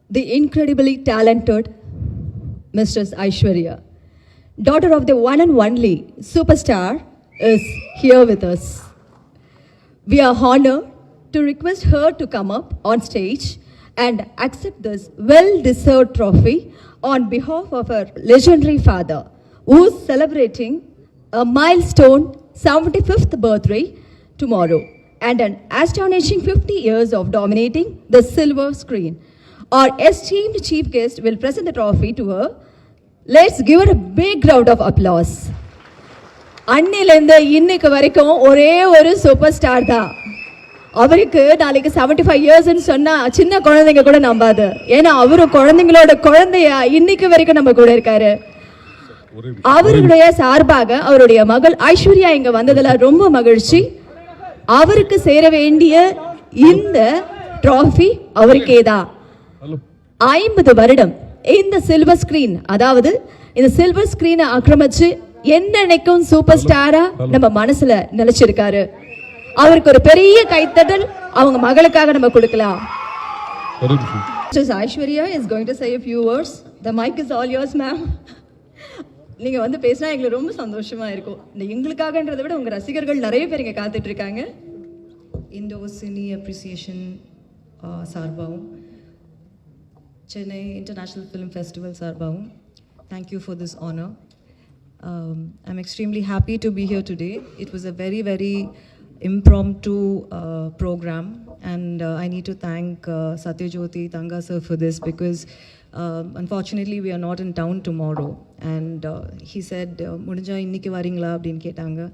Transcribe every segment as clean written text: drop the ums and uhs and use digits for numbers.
the incredibly talented Mrs. Aishwarya, daughter of the one and only superstar, is here with us. We are honored to request her to come up on stage and accept this well-deserved trophy on behalf of her legendary father, who is celebrating a milestone 75th birthday tomorrow and an astonishing 50 years of dominating the silver screen. Our esteemed chief guest will present the trophy to her. Let's give her a big round of applause. அன்னிலேருந்து இன்னைக்கு வரைக்கும் ஒரே ஒரு super star தான். அவருக்கு நாளைக்கு 75 இயர்ஸ்ன்னு சொன்னா சின்ன குழந்தைங்க கூட நம்பாது. ஏன்னா அவரு குழந்தைங்களோட குழந்தையா இன்னைக்கு வரைக்கும் நம்ம கூட இருக்காரு. அவருடைய சார்பாக அவருடைய மகள் ஐஸ்வர்யா இங்க வந்ததுல ரொம்ப மகிழ்ச்சி. அவருக்கு சேர வேண்டிய இந்த டிராஃபி அவருக்கே தான். 50 வருடம் இந்த சில்வர் ஸ்கிரீன், அதாவது இந்த சில்வர் ஸ்கிரீனை ஆக்கிரமிச்சு என்னைக்கும் சூப்பர் ஸ்டாரா நம்ம மனசுல நினைச்சிருக்காரு. அவருக்கு ஒரு பெரிய கைத்தட்டல் அவங்க மகளுக்காக நம்ம கொடுக்கலாம். Aishwarya is going to say a few words. The mic is all yours, ma'am. நீங்க வந்து பேசினா எங்களுக்கு ரொம்ப சந்தோஷமா இருக்கும். எங்களுக்காகன்றதை விட உங்க ரசிகர்கள் நிறைய பேர் இங்க காத்துட்டு இருக்காங்க. இண்டோ சினி அப்ரிசியேஷன் சார்பாகவும் சென்னை இன்டர்நேஷ்னல் ஃபிலிம் ஃபெஸ்டிவல் சார்பாகவும் thank you for this honor. I'm extremely happy to be here today. It was a very, very impromptu program, and I need to thank Satyajyoti Tanga sir for this, because unfortunately we are not in town tomorrow, and he said mudinja inniki varingla appdin ketanga.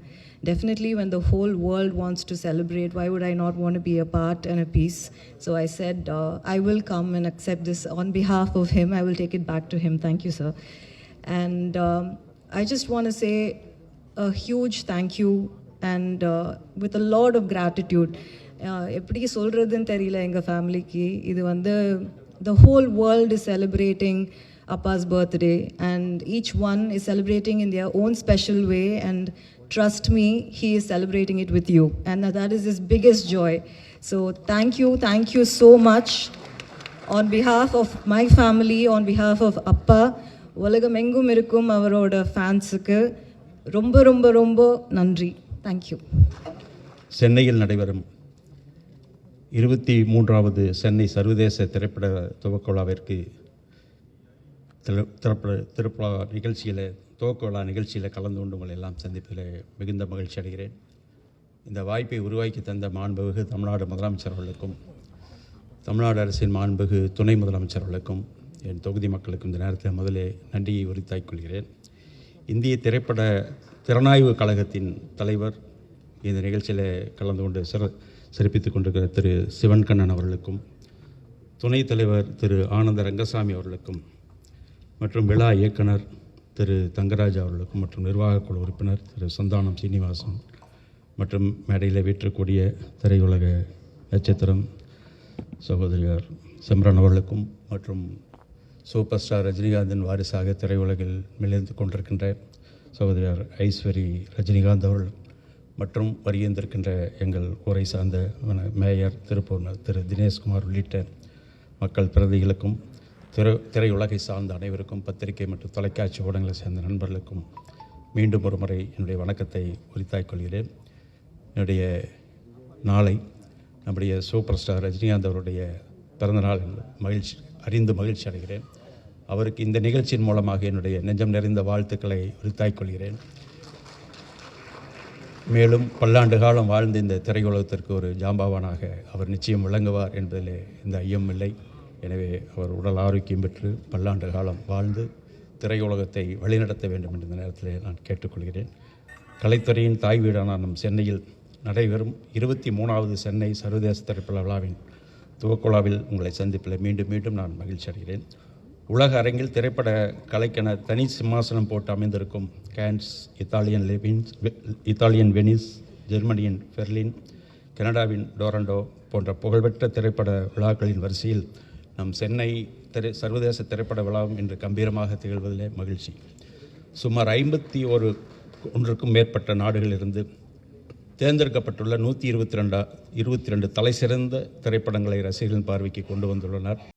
Definitely, when the whole world wants to celebrate, why would I not want to be a part and a piece? So I said I will come and accept this on behalf of him. I will take it back to him. Thank you, sir. And I just want to say a huge thank you, and with a lot of gratitude. எப்படி சொல்கிறதுன்னு தெரியல எங்கள் ஃபேமிலிக்கு. இது வந்து the whole world is celebrating Appa's birthday, and each one is celebrating in their own special way, and trust me, he is celebrating it with you, and that is his biggest joy. So thank you so much on behalf of my family, on behalf of Appa. உலகம் எங்கும் இருக்கும் அவரோட ஃபேன்ஸுக்கு ரொம்ப ரொம்ப ரொம்ப நன்றி. Thank you. சென்னையில் நடைபெறும் 23வது சென்னை சர்வதேச திரைப்பட துவக்க விழாவிற்கு திருப்பலா நிகழ்ச்சியில் துவக்க விழா நிகழ்ச்சியில் கலந்து கொண்டு உங்களை எல்லாம் சந்திப்பதில் மிகுந்த மகிழ்ச்சி அடைகிறேன். இந்த வாய்ப்பை உருவாக்கி தந்த மாண்புமிகு தமிழ்நாடு முதலமைச்சர் அவர்களுக்கும், தமிழ்நாடு அரசின் மாண்புமிகு துணை முதலமைச்சர் அவர்களுக்கும், என் தொகுதி மக்களுக்கும் இந்த நேரத்தில் முதலே நன்றியை உரித்தாக்கிக் கொள்கிறேன். இந்திய திரைப்பட திறனாய்வு கழகத்தின் தலைவர் இந்த நிகழ்ச்சியில் கலந்து கொண்டு சிறப்பித்துக் கொண்டிருக்கிற திரு சிவன்கண்ணன் அவர்களுக்கும், துணைத் தலைவர் திரு ஆனந்த ரங்கசாமி அவர்களுக்கும், மற்றும் விழா இயக்குனர் திரு தங்கராஜ் அவர்களுக்கும், மற்றும் நிர்வாகக் குழு உறுப்பினர் திரு சந்தானம் சீனிவாசன், மற்றும் மேடையில் வீற்றிருக்கூடிய திரையுலக நட்சத்திரம் சகோதரியார் சிம்ரன் அவர்களுக்கும், மற்றும் சூப்பர் ஸ்டார் ரஜினிகாந்தின் வாரிசாக திரையுலகில் மிளிர்ந்து கொண்டிருக்கின்ற சகோதரியார் ஐஸ்வரி ரஜினிகாந்த் அவர்கள், மற்றும் வருகின்றிருக்கின்ற எங்கள் ஊரை சார்ந்த மேயர் திருப்பூர் திரு தினேஷ்குமார் உள்ளிட்ட மக்கள் பிரதிகளுக்கும், திரையுலகை சார்ந்த அனைவருக்கும், பத்திரிகை மற்றும் தொலைக்காட்சி ஊடகங்களை சேர்ந்த நண்பர்களுக்கும் மீண்டும் ஒரு முறை என்னுடைய வணக்கத்தை உரித்தாக்கிக் கொள்கிறேன். என்னுடைய நாளை நம்முடைய சூப்பர் ஸ்டார் ரஜினிகாந்த் அவருடைய பிறந்தநாள் அறிந்து மகிழ்ச்சி அடைகிறேன். அவருக்கு இந்த நிகழ்ச்சியின் மூலமாக என்னுடைய நெஞ்சம் நிறைந்த வாழ்த்துக்களை உரித்தாக்கிக் கொள்கிறேன். மேலும் பல்லாண்டு காலம் வாழ்ந்த இந்த திரையுலகத்திற்கு ஒரு ஜாம்பவானாக அவர் நிச்சயம் விளங்குவார் என்பதிலே இந்த ஐயமில்லை. எனவே அவர் உடல் ஆரோக்கியம் பெற்று பல்லாண்டு காலம் வாழ்ந்து திரையுலகத்தை வழிநடத்த வேண்டும் என்ற நேரத்தில் நான் கேட்டுக்கொள்கிறேன். கலைத்துறையின் தாய் வீடான நம் சென்னையில் நடைபெறும் 23வது சென்னை சர்வதேச திரைப்பட விழாவின் துவக்க விழாவில் உங்களை சந்திப்பில் மீண்டும் மீண்டும் நான் மகிழ்ச்சி அடைகிறேன். உலக அரங்கில் திரைப்பட கலைக்கென தனி சிம்மாசனம் போட்டு அமைந்திருக்கும் கேன்ஸ், இத்தாலியன் வெனிஸ், ஜெர்மனியின் பெர்லின், கனடாவின் டொரண்டோ போன்ற புகழ்பெற்ற திரைப்பட விழாக்களின் வரிசையில் நம் சென்னை சர்வதேச திரைப்பட விழாவும் இன்று கம்பீரமாக திகழ்வதிலே மகிழ்ச்சி. சுமார் 51க்கும் மேற்பட்ட நாடுகளிலிருந்து தேர்ந்தெடுக்கப்பட்டுள்ள 122 தலைசிறந்த திரைப்படங்களை ரசிகர்களின் பார்வைக்கு கொண்டு வந்துள்ளனர்.